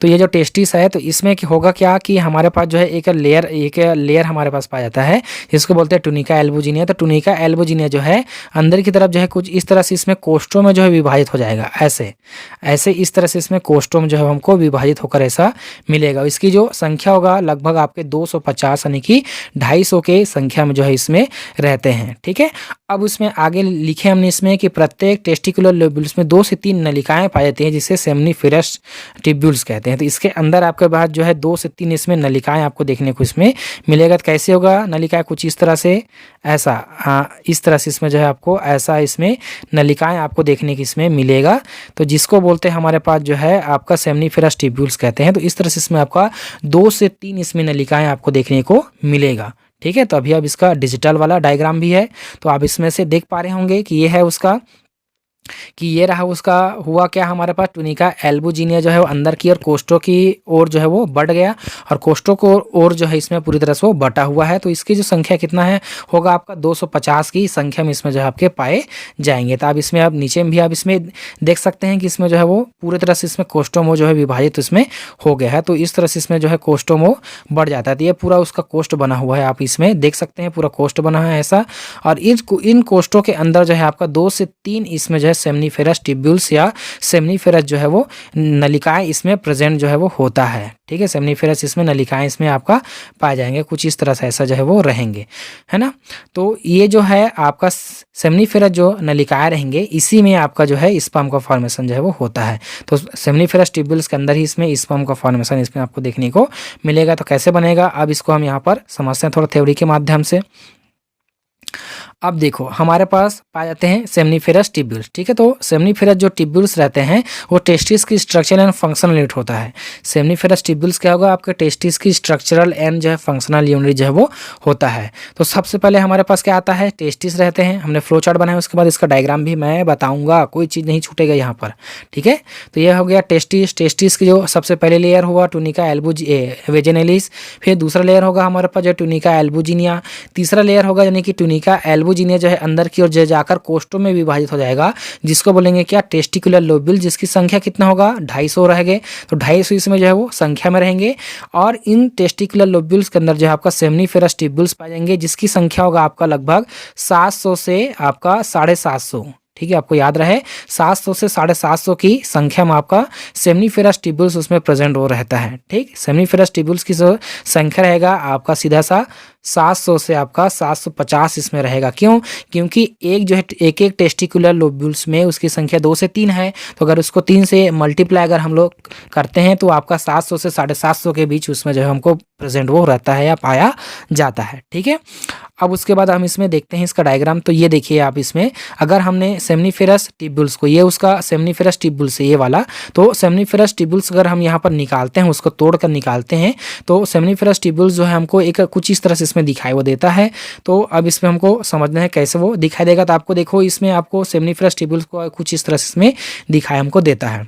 तो ये जो टेस्टिस है तो इसमें होगा क्या कि हमारे पास जो है एक लेयर हमारे पास पाया जाता है जिसको बोलते हैं टुनिका एल्बुजिनिया। तो टुनिका एल्बुजिनिया जो है अंदर की तरफ जो है कुछ इस तरह से इसमें कोष्ठों में जो है विभाजित हो जाएगा, ऐसे इस तरह से इसमें कोष्ठों में जो है हमको विभाजित होकर ऐसा मिलेगा। इसकी जो संख्या होगा लगभग आपके 250 यानी कि 250 के संख्या में जो है इसमें रहते हैं, ठीक है। अब उसमें आगे लिखे हमने इसमें कि प्रत्येक टेस्टिकुलर लोब्यूल्स में 2 से 3 नलिकाएं पाई जाती हैं जिसे सेमनीफेरस ट्यूब्यूल्स कहते हैं। तो इसके अंदर आपके पास जो है 2 से 3 इसमें नलिकाएं आपको देखने को इसमें मिलेगा। तो कैसे होगा नलिकाएं, कुछ इस तरह से इस तरह से इसमें जो है आपको ऐसा इसमें नलिकाएं आपको देखने की इसमें मिलेगा। तो जिसको बोलते हैं हमारे पास जो है आपका सेमनीफेरस ट्यूब्यूल्स कहते हैं। तो इस तरह से इसमें आपका 2 से 3 इसमें नलिकाएं आपको देखने को मिलेगा, ठीक है। तो अभी अब इसका डिजिटल वाला डायग्राम भी है, तो आप इसमें से देख पा रहे होंगे कि ये है उसका कि ये रहा उसका हुआ क्या हमारे पास टुनिका एल्बुजिनिया जो है वो अंदर की और कोष्ठों की ओर जो है वो बढ़ गया और कोष्ठों को ओर जो है इसमें पूरी तरह से वो बटा हुआ है। तो इसकी जो संख्या कितना है होगा आपका 250 की संख्या में इसमें जो है आपके पाए जाएंगे। तो आप इसमें आप नीचे में भी आप इसमें देख सकते हैं कि इसमें जो है वो पूरी तरह से इसमें कोष्ठों में जो है विभाजित इसमें हो गया है। तो इस तरह से इसमें जो है कोष्ठों में बढ़ जाता है। तो ये पूरा उसका कोष्ठ बना हुआ है, आप इसमें देख सकते हैं पूरा कोष्ठ बना है ऐसा। और इन कोष्ठों के अंदर जो है आपका 2 से 3 इसमें जो है सेमनीफेरस ट्यूब्यूल्स या सेमनीफेरस जो है वो नलिकाएं इसमें प्रेजेंट जो है वो होता है, ठीक है। सेमनीफेरस इसमें नलिकाएं इसमें आपका पाए जाएंगे, कुछ इस तरह से ऐसा जो है वो रहेंगे, है ना। तो ये जो है आपका सेमनीफेरस जो नलिकाएं रहेंगे इसी में आपका जो है स्पर्म का फॉर्मेशन जो है वो होता है। तो सेमनीफेरस ट्यूब्यूल्स के अंदर ही इसमें स्पर्म का फॉर्मेशन इसमें आपको देखने को मिलेगा। तो कैसे बनेगा अब इसको हम यहाँ पर समझते हैं थोड़ा थ्योरी के माध्यम से। अब देखो हमारे पास पाए जाते हैं सेमनीफेरस ट्यूब्यूल्स, ठीक है। तो सेमनीफेरस जो ट्यूब्यूल्स रहते हैं वो टेस्टिस की स्ट्रक्चरल एंड फंक्शनल यूनिट होता है। सेमनीफेरस ट्यूब्यूल्स क्या होगा आपके टेस्टिस की स्ट्रक्चरल एंड जो है फंक्शनल यूनिट जो है वो होता है। तो सबसे पहले हमारे पास क्या आता है, टेस्टिस रहते हैं, हमने फ्लो चार्ट बनाया, उसके बाद इसका डायग्राम भी मैं बताऊंगा, कोई चीज़ नहीं छूटेगा यहाँ पर, ठीक है। तो यह हो गया टेस्टिस की जो सबसे पहले लेयर हुआ टुनिका वेजिनलिस, फिर दूसरा लेयर होगा हमारे पास जो टुनिका एल्बुजिनिया, तीसरा लेयर होगा यानी कि टुनिका एल्बुजिनिया जो है अंदर की ओर जाकर कोष्ठों में विभाजित हो जाएगा, जिसको बोलेंगे क्या टेस्टिकुलर लोब्यूल, जिसकी संख्या कितना होगा 250 रहेंगे। तो 250 इसमें जो है वो संख्या में रहेंगे। और इन टेस्टिकुलर लोब्यूल्स के अंदर जो है आपका सेमनीफेरस ट्यूब्यूल्स पाए जाएंगे, जिसकी संख्या होगा आपका लगभग 700 से आपका 750, ठीक है। आपको याद रहे 700 से 750 की संख्या में आपका सेमनीफेरस ट्यूब्यूल्स उसमें प्रेजेंट हो रहता है, ठीक। सेमनीफेरस ट्यूब्यूल्स की जो संख्या रहेगा आपका सीधा सा 700 से आपका 750 इसमें रहेगा। क्यों? क्योंकि एक जो है एक टेस्टिकुलर लोब्यूल्स में उसकी संख्या 2 से 3 है, तो अगर उसको 3 से मल्टीप्लाई अगर हम लोग करते हैं तो आपका 700 से 750 के बीच उसमें जो है हमको प्रेजेंट वो रहता है या पाया जाता है। ठीक है, अब उसके बाद हम इसमें देखते हैं इसका डायग्राम। तो ये देखिए आप इसमें अगर हमने सेमनीफेरस ट्यूब्यूल्स को, ये उसका सेमनीफेरस ट्यूब्यूल्स है ये वाला, तो सेमनीफेरस ट्यूब्यूल्स अगर हम यहाँ पर निकालते हैं, उसको तोड़ कर निकालते हैं, तो सेमनीफेरस ट्यूब्यूल्स जो है हमको एक कुछ इस तरह से इसमें दिखाई वो देता है। तो अब इसमें हमको समझना है कैसे वो दिखाई देगा। तो आपको देखो इसमें आपको सेमनीफेरस ट्यूब्यूल्स को कुछ इस तरह से इसमें दिखाई हमको देता है।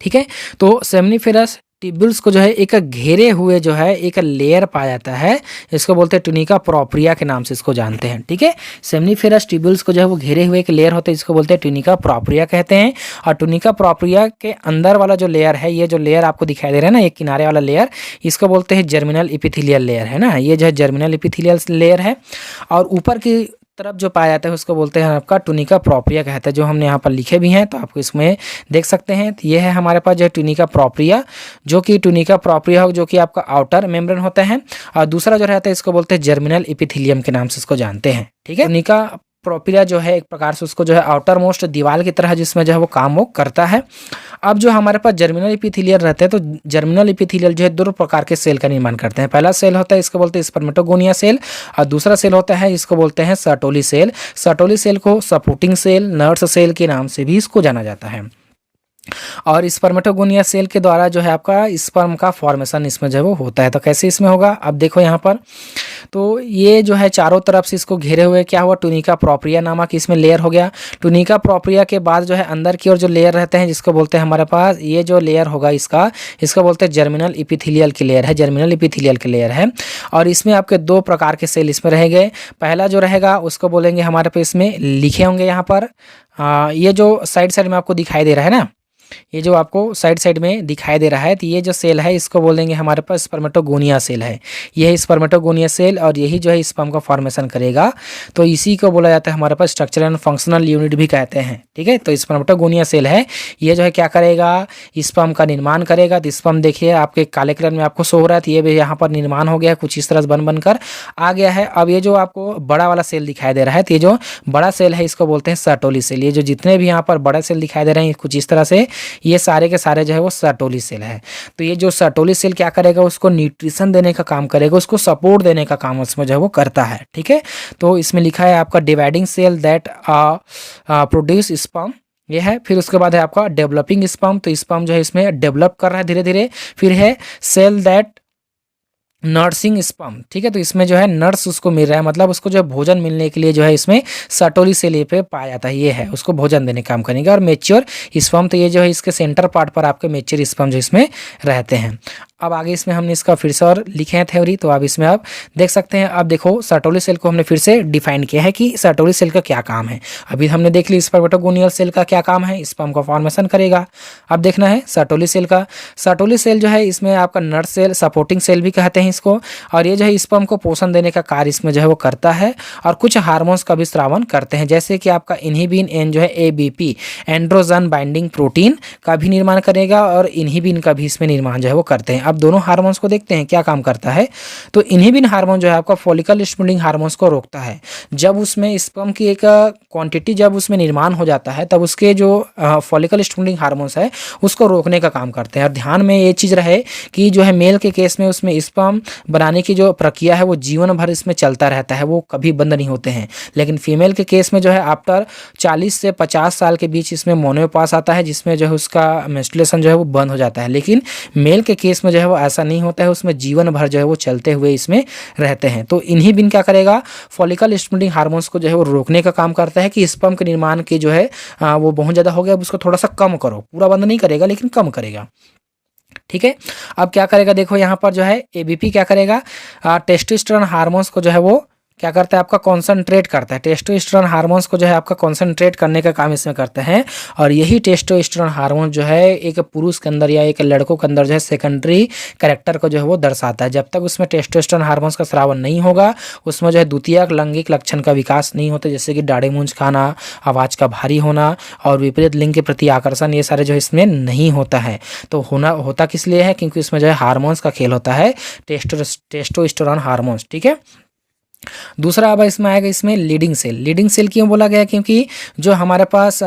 ठीक है, तो सेमनीफेरस ट्यूब्यूल्स को जो है एक घेरे हुए जो है एक लेयर पाया जाता है, इसको बोलते हैं टुनिका प्रोप्रिया के नाम से इसको जानते हैं। ठीक है, सेमनीफेरस ट्यूब्यूल्स को जो है वो घेरे हुए एक लेयर होते हैं, इसको बोलते हैं टुनिका प्रोप्रिया कहते हैं। और टुनिका प्रोप्रिया के अंदर वाला जो लेयर है, ये जो लेयर आपको दिखाई दे रहा है ना, ये किनारे वाला लेयर, इसको बोलते हैं जर्मिनल एपिथेलियल लेयर है ना, ये जो है जर्मिनल एपिथेलियल लेयर है। और ऊपर की तरफ जो पाया जाता है उसको बोलते हैं आपका टुनिका प्रोप्रिया कहते हैं, जो हमने यहाँ पर लिखे भी हैं, तो आपको इसमें देख सकते हैं। तो ये है हमारे पास जो है टुनिका प्रोप्रिया, जो कि टुनिका प्रोप्रिया हो, जो कि आपका आउटर मेम्ब्रेन होता है। और दूसरा जो रहता है इसको बोलते हैं जर्मिनल एपिथेलियम के नाम से इसको जानते हैं। ठीक है, टुनिका प्रोप्रिया जो है एक प्रकार से उसको जो है आउटर मोस्ट दीवार की तरह जिसमें जो है वो काम वो करता है। अब जो हमारे पास जर्मिनल एपिथेलियल रहते हैं, तो जर्मिनल एपिथेलियल जो है दो प्रकार के सेल का निर्माण करते हैं। पहला सेल होता है इसको बोलते हैं स्पर्मेटोगोनिया सेल, और दूसरा सेल होता है इसको बोलते हैं सर्टोली सेल। सर्टोली सेल को सपोर्टिंग सेल, नर्स सेल के नाम से भी इसको जाना जाता है। और स्पर्मेटोगोनिया सेल के द्वारा जो है आपका स्पर्म का फॉर्मेशन इसमें जो है वो होता है। तो कैसे इसमें होगा, अब देखो यहाँ पर, तो ये जो है चारों तरफ से इसको घेरे हुए क्या हुआ, टुनिका प्रोप्रिया नामक इसमें लेयर हो गया। टुनिका प्रोप्रिया के बाद जो है अंदर की ओर जो लेयर रहते हैं, जिसको बोलते हैं हमारे पास ये जो लेयर होगा इसको बोलते हैं जर्मिनल एपिथेलियल की लेयर है, जर्मिनल एपिथेलियल की लेयर है। और इसमें आपके दो प्रकार के सेल इसमें रहेंगे। पहला जो रहेगा उसको बोलेंगे हमारे पास, इसमें लिखे होंगे यहाँ पर, ये जो साइड साइड में आपको दिखाई दे रहा है ना, ये जो आपको साइड साइड में दिखाई दे रहा है, तो ये जो सेल है इसको बोलेंगे हमारे पास स्पर्मेटोगोनिया सेल है। ये है स्पर्मेटोगोनिया सेल, और यही जो है स्पर्म का फॉर्मेशन करेगा। तो इसी को बोला जाता है हमारे पास स्ट्रक्चरल एंड फंक्शनल यूनिट भी कहते हैं। ठीक है, तो स्पर्मेटोगोनिया सेल है, ये जो है क्या करेगा, स्पर्म का निर्माण करेगा। तो स्पर्म देखिए आपके काले कलर में आपको शो हो रहा है, तो ये भी यहाँ पर निर्माण हो गया, कुछ इस तरह बन बनकर आ गया है। अब ये जो आपको बड़ा वाला सेल दिखाई दे रहा है, तो ये जो बड़ा सेल है इसको बोलते हैं सर्टोली सेल। ये जो जितने भी यहाँ पर बड़े सेल दिखाई दे रहे हैं कुछ इस तरह से, ये सारे के सारे जो है वो सर्टोली सेल है। तो ये जो सर्टोली सेल क्या करेगा, उसको न्यूट्रिशन देने का काम करेगा, उसको सपोर्ट देने का काम उसमें जो है वो करता है। ठीक है, तो इसमें लिखा है आपका dividing cell that produce sperm, ये है। फिर उसके बाद है आपका डेवलपिंग स्पर्म, तो स्पर्म जो है इसमें डेवलप कर रहा है धीरे धीरे। फिर है सेल दैट नर्सिंग स्पर्म। ठीक है, तो इसमें जो है नर्स उसको मिल रहा है, मतलब उसको जो भोजन मिलने के लिए जो है इसमें सर्टोली सेल पे पाया जाता है, ये है उसको भोजन देने का काम करेंगे। और मेच्योर स्पर्म, तो ये जो है इसके सेंटर पार्ट पर आपके मेच्योर स्पर्म जो इसमें रहते हैं। अब आगे इसमें हमने इसका फिर से और लिखे हैं थ्योरी, तो आप इसमें आप देख सकते हैं। अब देखो सर्टोली सेल को हमने फिर से डिफाइन किया है कि सर्टोली सेल का क्या काम है। अभी हमने देख ली स्पर्मेटोगोनियल सेल का क्या काम है, स्पर्म का फॉर्मेशन करेगा। अब देखना है सर्टोली सेल का। सर्टोली सेल जो है इसमें आपका नर्स सेल, सपोर्टिंग सेल भी कहते हैं इसको, और ये जो है स्पर्म को पोषण देने का कार्य इसमें जो है वो करता है। और कुछ हार्मोन्स का भी स्रावन करते हैं, जैसे कि आपका इनहिबिन एन जो है ABP, एंड्रोजन बाइंडिंग प्रोटीन का भी निर्माण करेगा, और इनहिबिन का भी इसमें निर्माण जो है वो करते हैं। अब दोनों हार्मोन्स को देखते हैं क्या काम करता है। तो इनहिबिन हार्मोन जो है आपका फॉलिकल स्टिमुलेटिंग हार्मोन्स को रोकता है। जब उसमें स्पर्म की एक क्वांटिटी जब उसमें निर्माण हो जाता है, तब उसके जो फॉलिकल स्टिमुलेटिंग हार्मोन्स है उसको रोकने का काम करते हैं। और ध्यान में ये चीज़ रहे कि जो है मेल के केस में उसमें स्पर्म बनाने की जो प्रक्रिया है वो जीवन भर इसमें चलता रहता है, वो कभी बंद नहीं होते हैं। लेकिन फीमेल के केस में जो है आफ्टर 40 से 50 साल के बीच इसमें मोनोपास आता है, जिसमें जो है उसका मेंस्ट्रुएशन जो है वो बंद हो जाता है। लेकिन मेल के केस में जो है वो ऐसा नहीं होता है, उसमें जीवन भर जो है वो चलते हुए इसमें रहते हैं। तो इनहिबिन क्या करेगा, फॉलिकल स्टिमुलेटिंग हार्मोन्स को जो है वो रोकने का काम करता है कि स्पर्म के निर्माण की जो है वो बहुत ज़्यादा हो गया, अब उसको थोड़ा सा कम करो, पूरा बंद नहीं करेगा लेकिन कम करेगा। ठीक है, अब क्या करेगा, देखो यहाँ पर जो है ABP क्या करेगा, टेस्टोस्टेरोन हार्मोन्स को जो है वो क्या करता है, आपका कॉन्सनट्रेट करता है। टेस्टोस्टेरोन हार्मोन्स को जो है आपका कॉन्सनट्रेट करने का काम इसमें करते हैं। और यही टेस्टोस्टेरोन हार्मोन जो है एक पुरुष के अंदर या एक लड़कों के अंदर जो है सेकेंडरी कैरेक्टर को जो है वो दर्शाता है। जब तक उसमें टेस्टोस्टेरोन हार्मोन्स का स्रावन नहीं होगा, उसमें जो है द्वितीयक लैंगिक लक्षण का विकास नहीं होता, जैसे कि दाढ़ी मूंछ खाना, आवाज़ का भारी होना और विपरीत लिंग के प्रति आकर्षण, ये सारे जो इसमें नहीं होता है। तो होता किस लिए है, क्योंकि इसमें जो है हार्मोन्स का खेल होता है, टेस्टोस्टेरोन हार्मोन्स। ठीक है। दूसरा अब इसमें आएगा इसमें लीडिंग सेल। लीडिंग सेल क्यों बोला गया, क्योंकि जो हमारे पास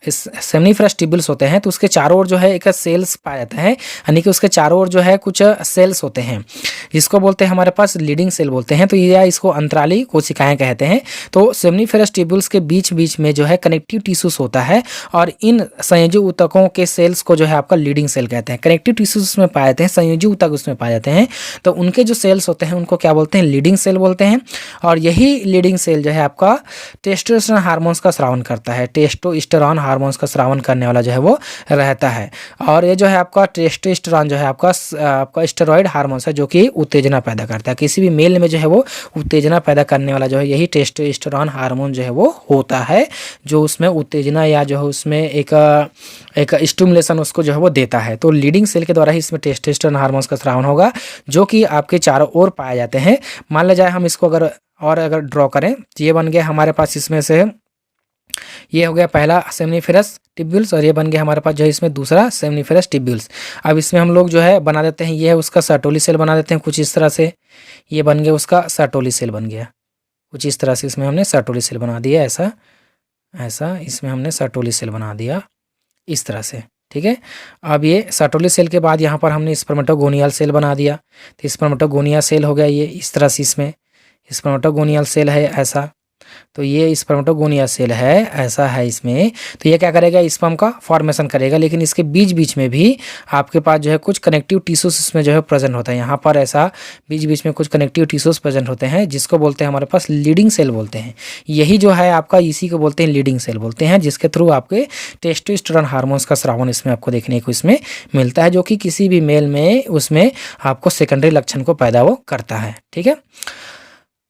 सेमनीफेरस ट्यूब्यूल्स होते हैं तो उसके चारों ओर जो है एक सेल्स पाए जाते हैं, यानी कि उसके चारों ओर जो है कुछ सेल्स होते हैं, जिसको बोलते हैं हमारे पास लीडिंग सेल बोलते हैं। तो या इसको अंतराली कोशिकाएं कहते हैं। तो सेमनीफेरस ट्यूब्यूल्स के बीच बीच में जो है कनेक्टिव टिश्यूज होता है और इन संयोजी ऊतकों के सेल्स को जो है आपका लीडिंग सेल कहते हैं। कनेक्टिव टिश्यूज उसमें पाए जाते हैं, संयोजी ऊतक उसमें पाए जाते हैं, तो उनके जो सेल्स होते हैं उनको क्या बोलते हैं, लीडिंग सेल बोलते हैं। और यही लीडिंग सेल जो है आपका टेस्टोस्टेरोन हार्मोन्स का स्रावन करता है। टेस्टोस्टेरोन हार्मोन्स का स्रावन करने वाला जो है वो रहता है। और ये जो है आपका टेस्टोस्टेरोन जो है आपका स्टेरॉइड हार्मोन्स है, जो कि उत्तेजना पैदा करता है। किसी भी मेल में जो है वो उत्तेजना पैदा करने वाला जो है यही टेस्टोस्टेरोन हार्मोन जो है वो होता है, जो उसमें उत्तेजना या जो है उसमें एक स्टिमुलेशन उसको जो है वो देता है। तो लीडिंग सेल के द्वारा ही इसमें टेस्टोस्टेरोन हार्मोन्स का स्रावन होगा, जो कि आपके चारों ओर पाए जाते हैं। मान लिया जाए हम इसको अगर ड्रॉ करें तो ये बन गया हमारे पास, इसमें से ये हो गया पहला सेमनीफेरस ट्यूब्यूल्स और ये बन गया हमारे पास जो है इसमें दूसरा सेमनीफेरस ट्यूब्यूल्स। अब इसमें हम लोग जो है बना देते हैं, ये है उसका सर्टोली सेल बना देते हैं कुछ इस तरह से। ये बन गया उसका सर्टोली सेल बन गया कुछ इस तरह से। इसमें हमने सर्टोली सेल बना दिया, ऐसा इसमें हमने सर्टोली सेल बना दिया इस तरह से। ठीक है। अब ये सर्टोली सेल के बाद यहाँ पर हमने स्पर्मेटोगोनियल सेल बना दिया, तो स्पर्मेटोगोनिया सेल हो गया ये इस तरह से। इसमें स्पर्मेटोगोनियल सेल है ऐसा, तो ये स्पर्मेटोगोनिया सेल है ऐसा है इसमें। तो ये क्या करेगा, स्पर्म का फॉर्मेशन करेगा, लेकिन इसके बीच बीच में भी आपके पास जो है कुछ कनेक्टिव टिश्यूज इसमें जो है प्रेजेंट होता है। यहाँ पर ऐसा बीच बीच में कुछ कनेक्टिव टिश्यूज प्रेजेंट होते हैं, जिसको बोलते हैं हमारे पास लीडिंग सेल बोलते हैं। यही जो है आपका इसी को बोलते हैं लीडिंग सेल बोलते हैं, जिसके थ्रू आपके टेस्टोस्टेरोन हार्मोन्स का स्रावन इसमें आपको देखने को इसमें मिलता है, जो कि किसी भी मेल में उसमें आपको सेकेंडरी लक्षण को पैदा वो करता है। ठीक है।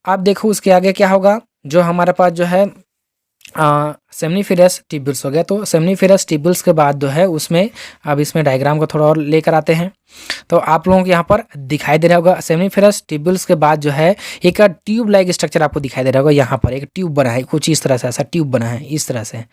आप देखो उसके आगे क्या होगा, जो हमारे पास जो है सेमनीफेरस ट्यूब्यूल्स हो गया। तो सेमनीफेरस ट्यूब्यूल्स के बाद जो है उसमें अब इसमें डायग्राम को थोड़ा और लेकर आते हैं। तो आप लोगों को यहाँ पर दिखाई दे रहा होगा सेमनीफेरस ट्यूब्यूल्स के बाद जो है एक ट्यूब लाइक स्ट्रक्चर आपको दिखाई दे रहा होगा। यहाँ पर एक ट्यूब बना है कुछ इस तरह से, ऐसा ट्यूब बना है इस तरह से।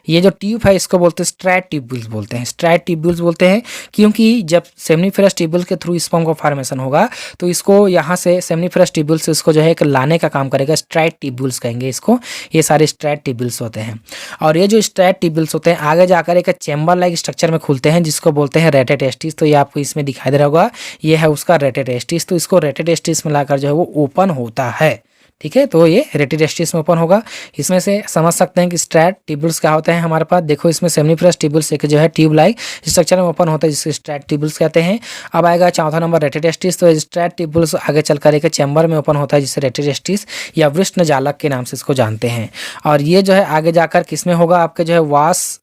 ये जो ट्यूब है इसको बोलते हैं स्ट्रैट ट्यूब्यूल्स बोलते हैं। स्ट्रैट ट्यूब्यूल्स बोलते हैं क्योंकि जब सेमनीफेरस ट्यूब्यूल्स के थ्रू स्पर्म का फॉर्मेशन होगा तो इसको यहाँ से सेमनीफेरस ट्यूब्यूल्स इसको जो है एक लाने का काम करेगा। स्ट्रैट ट्यूब्यूल्स कहेंगे इसको, ये सारे स्ट्रैट ट्यूब्यूल्स होते हैं। और ये जो स्ट्रैट ट्यूब्यूल्स होते हैं आगे जाकर एक चैम्बर लाइक स्ट्रक्चर में खुलते हैं, जिसको बोलते हैं रेटेटेस्टिस। तो ये आपको इसमें दिखाई दे रहा होगा, ये है उसका रेटेटेस्टिस। तो इसको रेटेटेस्टिस में लाकर जो है वो ओपन होता है। ठीक है। तो ये रेटेटेस्टिस में ओपन होगा। इसमें से समझ सकते हैं कि स्ट्रैट ट्यूब्यूल्स क्या होते हैं हमारे पास। देखो इसमें सेमनीफेरस ट्यूब्यूल्स एक जो है ट्यूब लाइक स्ट्रक्चर में ओपन होता है, जिसको स्ट्रैट ट्यूब्यूल्स कहते हैं। अब आएगा चौथा नंबर रेटेटेस्टिस। तो स्ट्रैट ट्यूब्यूल्स आगे चलकर एक चैम्बर में ओपन होता है, जिसे रेटेटेस्टिस या वृष्ण जालक के नाम से इसको जानते हैं। और ये जो है आगे जाकर किसमें होगा, आपके जो है वास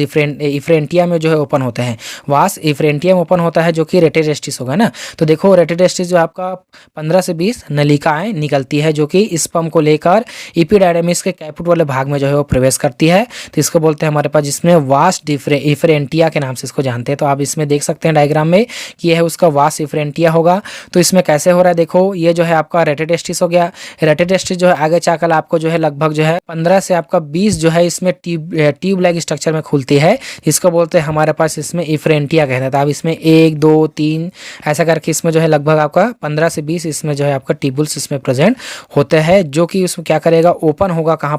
इफ्रेंटिया में जो है ओपन होते हैं। वास इफ्रेंटिया में ओपन होता है, जो कि रेटेटेस्टिस होगा ना। तो देखो रेटेटेस्टिस जो आपका 15 से 20 नलिकाएं निकलती है, जो कि स्पर्म को लेकर एपिडायडमिस के कैपुट वाले भाग में जो है वो प्रवेश करती है। तो इसको बोलते हैं हमारे पास, जिसमें वास इफ्रेंटिया के नाम से इसको जानते हैं। तो आप इसमें देख सकते हैं डायग्राम में कि यह है उसका वास इफ्रेंटिया होगा। तो इसमें कैसे हो रहा है, देखो ये जो है आपका रेटेटेस्टिस हो गया। रेटेटेस्टिस जो है आगे चलकर आपको जो है लगभग जो है 15 से आपका 20 जो है इसमें ट्यूब लाइक स्ट्रक्चर में खुलती है, इसको बोलते हैं हमारे पास इसमें इफ्रेंटिया कहते हैं। तो आप इसमें 1 2 3 ऐसा करके इसमें जो है लगभग आपका 15 से 20 इसमें जो है आपका ट्यूब्यूल्स इसमें प्रेजेंट होते हैं, जो कि उसमें क्या करेगा, ओपन होगा। कहाँ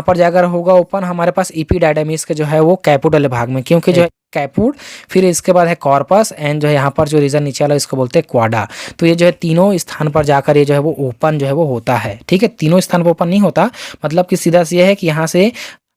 पर जाकर होगा ओपन, हमारे पास एपिडायडमिस के जो है वो कैपुट वाले भाग में, क्योंकि जो है कैपुट, फिर इसके बाद है कॉर्पस एंड जो है यहाँ पर जो रीजन नीचे वाला इसको बोलते हैं क्वाडा। तो ये जो है तीनों स्थान पर जाकर ये जो है वो ओपन जो है वो होता है। ठीक है। तीनों स्थान पर ओपन नहीं होता, मतलब कि सीधा सी है कि यहाँ से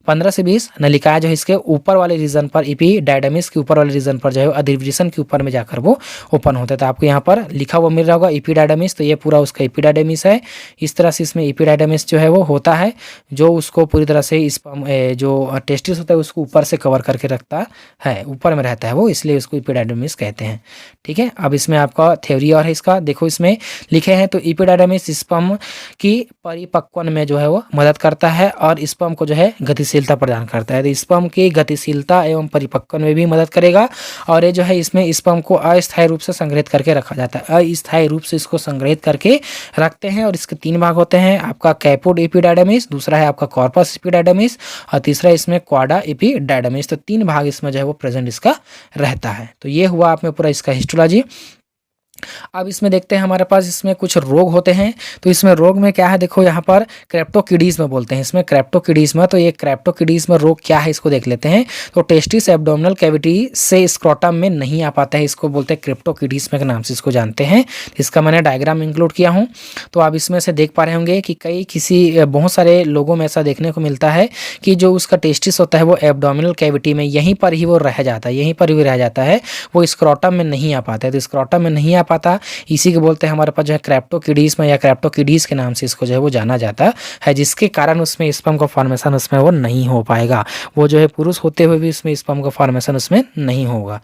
15 से 20 नलिकाएं जो है इसके ऊपर वाले रीजन पर, एपिडाइडमिस के ऊपर वाले रीजन पर जो है अधिवृषण के ऊपर में जाकर वो ओपन होता है। तो आपको यहाँ पर लिखा हुआ मिल रहा होगा एपिडाइडमिस, तो ये पूरा उसका एपिडाइडमिस है। इस तरह से इसमें एपिडाइडमिस जो है वो होता है, जो उसको पूरी तरह से स्पर्म जो टेस्टिस होता है उसको ऊपर से कवर करके रखता है, ऊपर में रहता है वो, इसलिए उसको एपिडाइडमिस कहते हैं। ठीक है, अब इसमें आपका थ्योरी और है इसका, देखो इसमें लिखे हैं। तो एपिडाइडमिस स्पर्म की परिपक्वन में जो है वो मदद करता है और स्पर्म को जो है गतिशीलता प्रदान करता है। तो स्पर्म की गतिशीलता एवं परिपक्वन में भी मदद करेगा। और ये जो है इसमें स्पर्म को अस्थायी रूप से संग्रहित करके रखा जाता है, अस्थायी रूप से इसको संग्रहित करके रखते हैं। और इसके 3 भाग होते हैं, आपका कैपोड एपिडाइडमिस, दूसरा है आपका कॉर्पस एपिडाइडमिस और तीसरा इसमें क्वाडा एपिडाइडमिस। तो 3 भाग इसमें जो है वो प्रेजेंट इसका रहता है। तो ये हुआ आप में पूरा इसका हिस्टोलॉजी। अब इसमें देखते हैं हमारे पास इसमें कुछ रोग होते हैं। तो इसमें रोग में क्या है, देखो यहाँ पर क्रेप्टोकिडीज में बोलते हैं, इसमें क्रेप्टोकिडीज में। तो ये क्रेप्टोकिडीज में रोग क्या है इसको देख लेते हैं। तो टेस्टिस एब्डोमिनल कैविटी से स्क्रोटम में नहीं आ पाता है, इसको बोलते हैं क्रेप्टोकिडीज में के नाम से इसको जानते हैं। इसका मैंने डायग्राम इंक्लूड किया हूँ। तो आप इसमें से देख पा रहे होंगे कि बहुत सारे लोगों में ऐसा देखने को मिलता है कि जो उसका टेस्टिस होता है वो एब्डोमिनल कैविटी में यहीं पर ही वो रह जाता है, यहीं पर ही रह जाता है, वो स्क्रोटम में नहीं आ पाता है। तो स्क्रोटम में नहीं आ पाता, इसी को बोलते हैं हमारे पास जो है क्रेप्टोकिडीज में या क्रेप्टोकिडीज के नाम से इसको जो है वो जाना जाता है, जिसके कारण उसमें स्पर्म का फॉर्मेशन उसमें वो नहीं हो पाएगा। वो जो है पुरुष होते हुए भी उसमें स्पर्म का फॉर्मेशन उसमें नहीं होगा।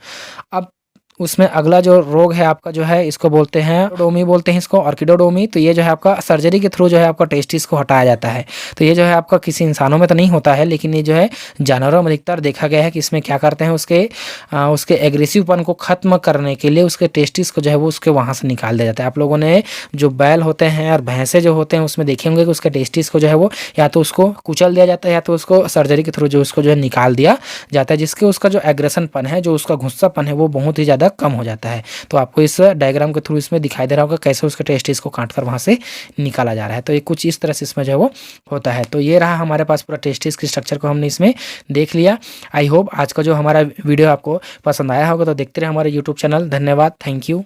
अब उसमें अगला जो रोग है आपका जो है इसको बोलते हैं डोमी, बोलते हैं इसको ऑर्किडोडोमी। तो ये जो है आपका सर्जरी के थ्रू जो है आपका टेस्टिस को हटाया जाता है। तो ये जो है आपका किसी इंसानों में तो नहीं होता है, लेकिन ये जो है जानवरों में अधिकतर देखा गया है कि इसमें क्या करते हैं, उसके एग्रेसिवपन को खत्म करने के लिए उसके टेस्टिस को जो है वो उसके वहाँ से निकाल दिया जाता है। आप लोगों ने जो बैल होते हैं और भैंसे जो होते हैं उसमें देखे होंगे कि उसके टेस्टिस को जो है वो या तो उसको कुचल दिया जाता है या तो उसको सर्जरी के थ्रू जो उसको जो है निकाल दिया जाता है, जिसके उसका जो एग्रेशनपन है, जो उसका गुस्सापन है वो बहुत ही ज़्यादा कम हो जाता है। तो आपको इस डायग्राम के थ्रू इसमें दिखाई दे रहा होगा कैसे उसके टेस्टिस को काट कर वहाँ से निकाला जा रहा है। तो ये कुछ इस तरह से इसमें जो है वो होता है। तो ये रहा हमारे पास पूरा टेस्टिस के स्ट्रक्चर को हमने इसमें देख लिया। आई होप आज का जो हमारा वीडियो आपको पसंद आया होगा। तो देखते रहे हमारे यूट्यूब चैनल। धन्यवाद, थैंक यू।